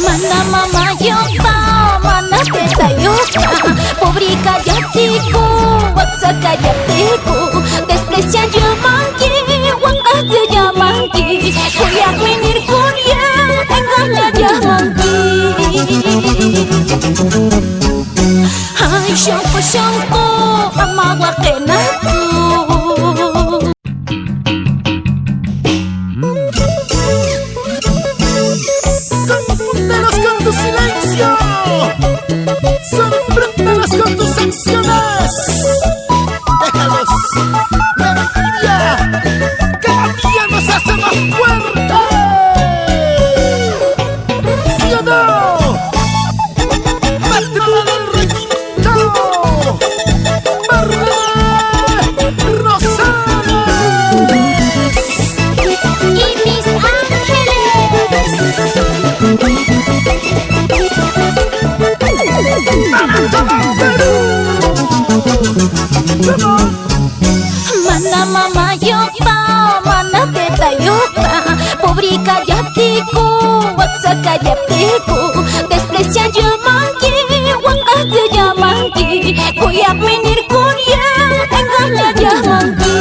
Mana mama yopa, mana teta yopa, pobrica yatiku, watsaka yatiku, desprecia yamanki, wakatu yamanki, kuyak minir kunya, enggaknya yamanki. Ay shonko shonko, mama wakenatu. Sorpréndelos con tu silencio, sorpréndelos con tus acciones. Déjalos la envidia, cada día nos hace más fuertes. ¿Sí o no? Patrona del requinto, Marlene Rosales Y mis ángeles. para todo el Perú. Mana mama yopa, mana teta yopa, pobrica yatiku, watsaka yatiku, desprecia yamanki, wakatu yamanki, kuyak minir kunya, enggaknya yamanki.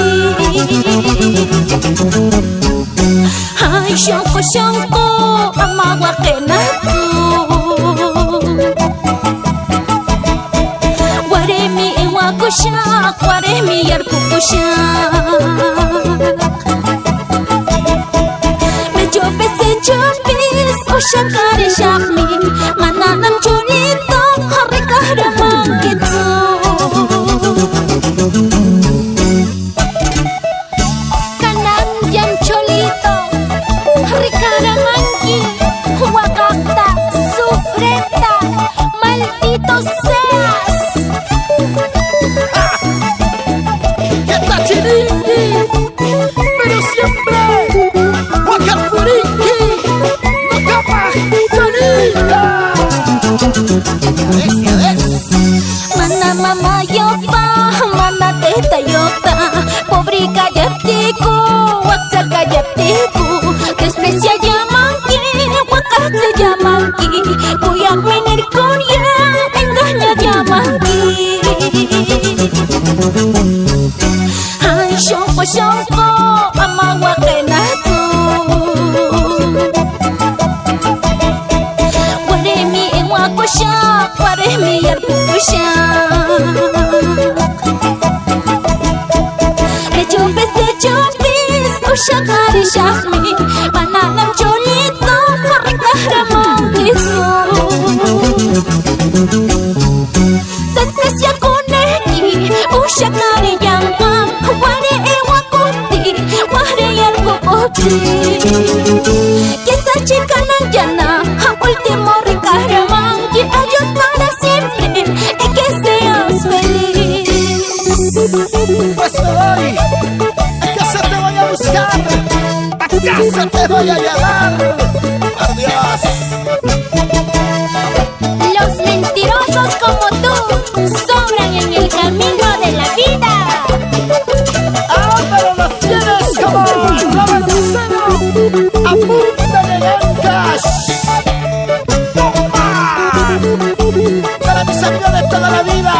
Ay shonko shonko, mama wakenatu. Waremi ewakushak, waremi yarkukushak. Mejo pese chopis, ushakare shakmi, mananam chulito, harikara mangkitu. Kanan yan cholito, harikara mangki, wakakta, sufreta, maldito seas. Está chiringi, pero siempre Huacapuringi, no capa Chanita. Mana mama yopa, mana teta yopa, pobrica yatiku, watsaka yatiku, desprecia yamanki, wakatu yamanki, kuyak minir kunya, enggaknya yamanki. Ay shonko shonko, mama wakenatu. Waremi ewakushak, waremi yarkukushak. Rechopis, ushakari shakmi, mananam cholito, harikara mangkitu. Desprecia koneki, ushakari yankam, ware ewakuti, ware yarkukuti. Que esa chica nayana, último rikara mangi, adiós para siempre, y que seas feliz. Pues me voy, a casa te voy a buscar, a casa te voy a llevar. Adiós. Los mentirosos como tú sobran en el camino de la vida. Ah, pero los tienes como Robert Lucero, a punta de gancas. ¡Toma! Para mis amigos de toda la vida,